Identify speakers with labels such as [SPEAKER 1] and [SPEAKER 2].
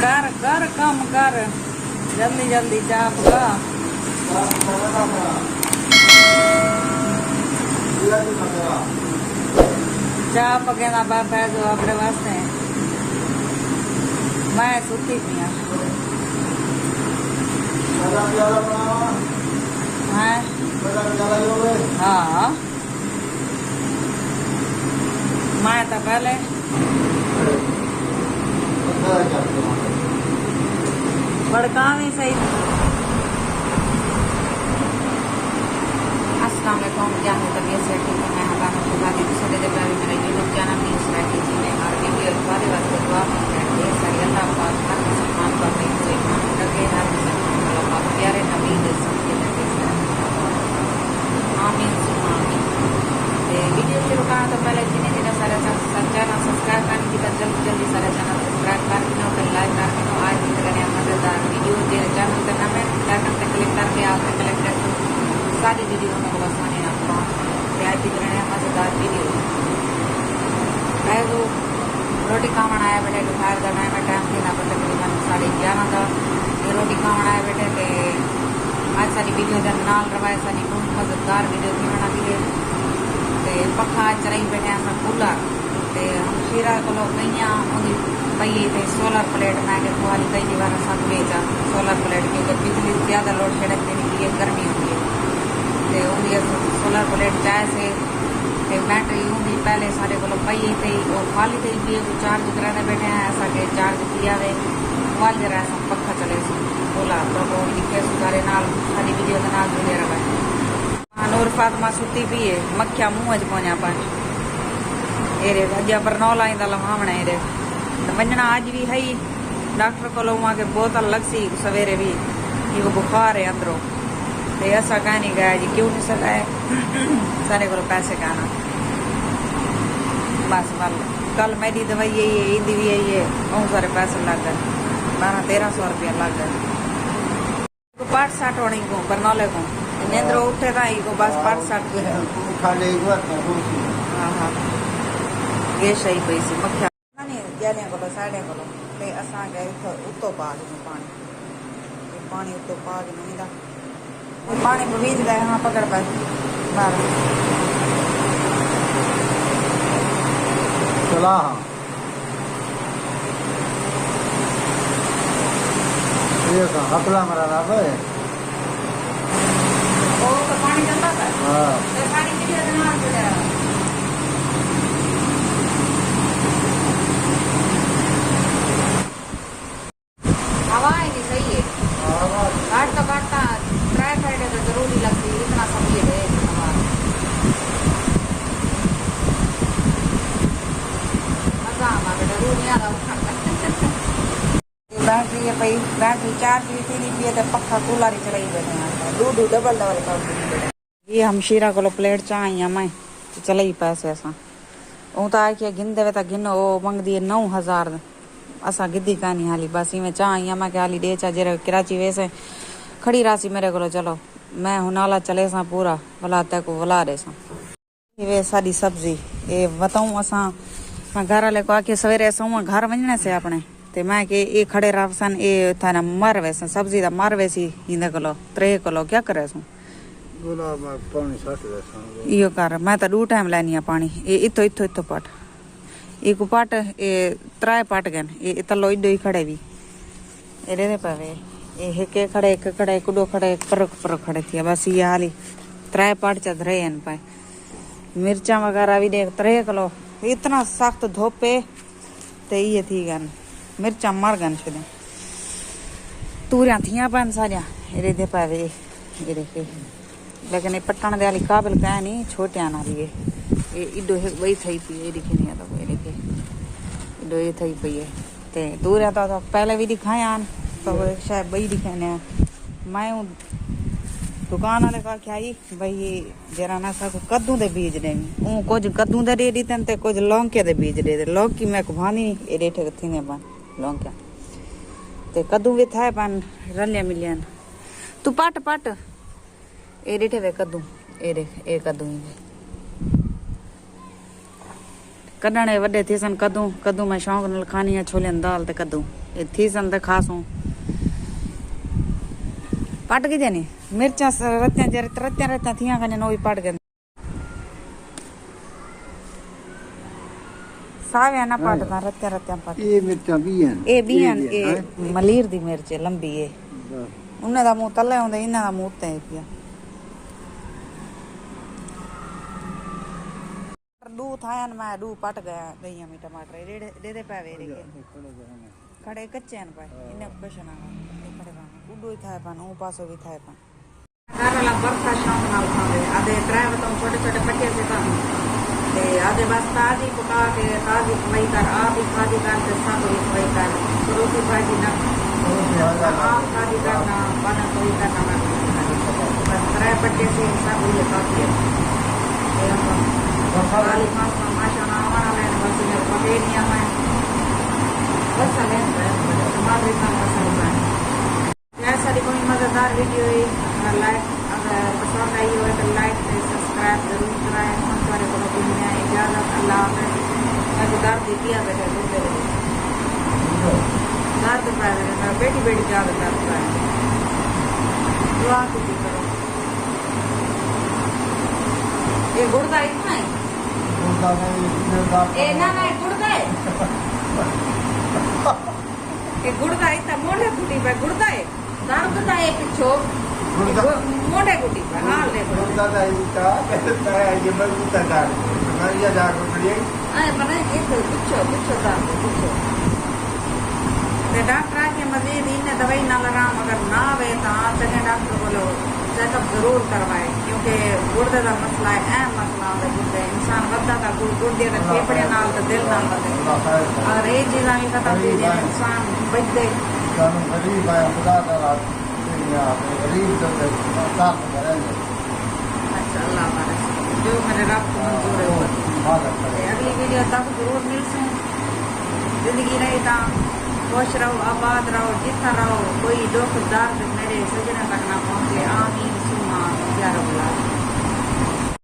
[SPEAKER 1] कर कर कम कर जल्दी जल्दी चाप का चाप के ना बापा जो अपने वास्ते मैं सुती पिया हाँ मैं तो पहले बड़का में सही। अस्सलाम वालेकुम, क्या है तबीयत से ठीक है? मैं हकाना खुदादी दूसरे दिन मेरा यूट्यूब चैनल की स्ट्रैटेजी में और वीडियो वाले वास्ते दुआ करते हैं सारी अल्लाह पाक हर मुसलमान को अपने से ईमान करके हर मुसलमान को अल्लाह प्यारे नबी दे सबके नबी आमीन सुम्मा आमीन। वीडियो शुरू करना तो पहले जिन्हें जिन्हें सारे चैनल सब्सक्राइब करने की तो जल्दी जल्दी सारे चैनल सब्सक्राइब करके नो फिर लाइक करके नो आज भी करें मजेदार वीडियो दे चैनल का नाम है लाइकन पे क्लिक करके आपने कलेक्ट कर सारी वीडियो में बस माने आपको आज भी करें मजेदार वीडियो है जो रोटी खाना आया बेटे दोपहर का टाइम थी ना तकरीबन 11:30 का ये रोटी खाना आया बेटे के आज सारी वीडियो के नाल रवाए सारी बहुत मजेदार वीडियो थी बना दी पखा चलाई बैठे हम कूलर हम शीरा को गई पई थे सोलर प्लेट मैं खुआली कई बार सब बेचा सोलर प्लेट क्योंकि बिजली ज़्यादा लोड शेडिंग देने के लिए गर्मी होती है तो सोलर प्लेट चाय से बैटरी होंगी पहले सारे को पई थी वो खाली थी भी चार्ज कराने बैठे हैं ऐसा के चार्ज किया वे खुआल जरा सब पखा चले बोला तो लिखे सुधारे नाल सारी वीडियो के नाल जुड़े रहा नूर फातिमा सुती पी है मक्खिया मुंह च पहुंचा पाए एरे अजा पर नौ लाइन लवावना एरे वजना अज भी है डॉक्टर को वहाँ के बोतल लगसी सवेरे भी ये बुखार है अंदरों तो ऐसा कह नहीं गया जी क्यों नहीं सकाए सारे को पैसे कहना बस कल मेरी दवाई यही है ईदी भी यही है बहुत सारे पैसे लग गए 1200-1300 रुपया लग गए पाठ साठ होनी को बरनौले को नेंद्र उठे था को बस पाठ साठ हाँ हाँ ये सही पैसे मक्खिया नहीं ग्यारह को साढ़े को असा गए उतो पा पानी उतो पा नहीं था पानी बीज गए हाँ पकड़ पाए बाहर
[SPEAKER 2] चला ये हकला मरा ना भाई
[SPEAKER 1] ओ तो पानी चलता था
[SPEAKER 2] हाँ
[SPEAKER 1] तो पानी के लिए ना जुड़ा हवा है कि सही है काट तो काटता ट्राई साइड है तो जरूरी लगती है इतना समझिए है हवा मजा हमारे जरूर नहीं आता बैटरी है भाई बैटरी चार्ज भी थी नहीं पिए तो पक्का कूलर ही चलाई बैठे हैं दो डबल कर ये हम शीरा को प्लेट चाह मैं चलाई पैसे असा वो तो आके गिन दे तो गिन वो मंग दिए 9000 असा गिद्दी कहानी हाली बस इवें चाह मैं क्या हाली दे चा जरा कराची वैसे खड़ी राशि मेरे को चलो मैं हुनाला चले सा पूरा भला तक वला रहे सा ये सारी सब्जी ये बताऊँ असा मैं घर वाले को आके सवेरे ऐसा घर वजने से अपने ते मैं के ये खड़े रासन ये थाना मर वैसे सब्जी दा मर वैसी इंदे किलो 3 किलो क्या करे सू
[SPEAKER 2] गुलाब पानी साथ
[SPEAKER 1] यो कर मैं तो 2 टाइम लेनी है पानी ये इतो इतो इतो पाट एक पाट ये 3 पाट गन ये तलो इडो ही खड़े भी ये दे पावे ये एक खड़े एक डो खड़े पर खड़े थी बस ये हाली 3 पाट चद रहे हैं पाए मिर्चा वगैरह भी देख 3 किलो इतना सख्त धोपे ते ये थी गन मिर्चा मर गन छे तूरिया थियां पान सारिया ये दे पावे ये देखे लेकिन ये पट्टन दे वाली काबिल कह नहीं छोटिया ना ये इडो वही थई पी ये दिखे नहीं आता ये देखे इडो ये थई पई है ते तूरिया तो पहले भी दिखाया तो शायद वही दिखाने मैं दुकान वाले का क्या ही भाई जरा ना सा कद्दू दे बीज दे कुछ कद्दू दे दे दीते ते कुछ लौंके दे बीज दे लौकी मैं भानी ये रेठे थी ने पान लौंका ते कद्दू भी था पान रलिया मिलियन तू पट ए रेठे वे कद्दू ए रे ए कद्दू कढ़ण वॾे थी सन कद्दू मैं शौक़ नाल खानी है छोले दाल ते कद्दू ये थी सन ते खासूं पट के जानी मिर्चा रत्या थियां कने नो भी पट गए सावे ना पटदा रत्या पट
[SPEAKER 2] ये मिर्चा भी हैं
[SPEAKER 1] ए बियन ए मलीर दी मिर्च है लंबी है उन्हें दा मुंह तले होंदा इन्हां दा मुंह ते पिया दू थायन मैं दू पट गया गईया मी टमाटर दे दे पावे रे खड़े कच्चे न पाए इन्हें कुछ ना खड़े पाना उडो ही थाय पाना ऊ पासो भी थाय पाना कारला बरखा शाम नाल खावे आधे ड्राइव तो छोटे छोटे पट्टे से पानी ते आधे बस ताजी पका के ताजी खवाई कर आप ही खादी कर ते सब ही खवाई कर रोटी भाजी ना आप खादी करना बना कोई करना बस ड्राइव पट्टे से सब ही काफी है Kali mas masya Allah lain maksudnya pakai ini apa? Basta lain semua kan pasangan. Biasa di kami मजेदार वीडियो है अगर लाइक अगर पसंद आई हो तो लाइक और सब्सक्राइब जरूर कराएं हम सारे को दुनिया इजाजत अल्लाह हाफिज़ मजेदार दिया बैठे घूमते रहे दाद पाए बेटी बेटी ज्यादा करता है दुआ कीजिए करो ये गुड़दा इतना है ए ना गुड़दा है ये गुड़दा इतना मोटे गुटी पे गुड़दा है दारुदा है पिछो मोटे गुटी पे हां ले गुड़दा है इतना कहता है ये मजबूत है मैं ये जाग पड़ी है बना ये तो पिछो दार पिछो ते डॉक्टर के मजीद इन दवाई ना लगाम अगर ना आवे तो चने डॉक्टर बोलो चेकअप जरूर करवाए क्योंकि गुर्दे का मसला है अहम मसला होता है गुर्दे इंसान वधा का गुर्दे का फेफड़े नाल तो दिल नाल वधे अगर ये चीज़ां भी खत्म थी जाए इंसान बचदे गरीब है खुदा का गरीब तो साफ करेंगे अच्छा अल्लाह बारिक जो मेरे रब को मंजूर है अगली वीडियो तक जरूर मिलसे जिंदगी रही ता खुश रहो आबाद रहो जितना रहो कोई दुख दर्द मेरे सजना तक ना पहुंचे आमीन सुमा या रब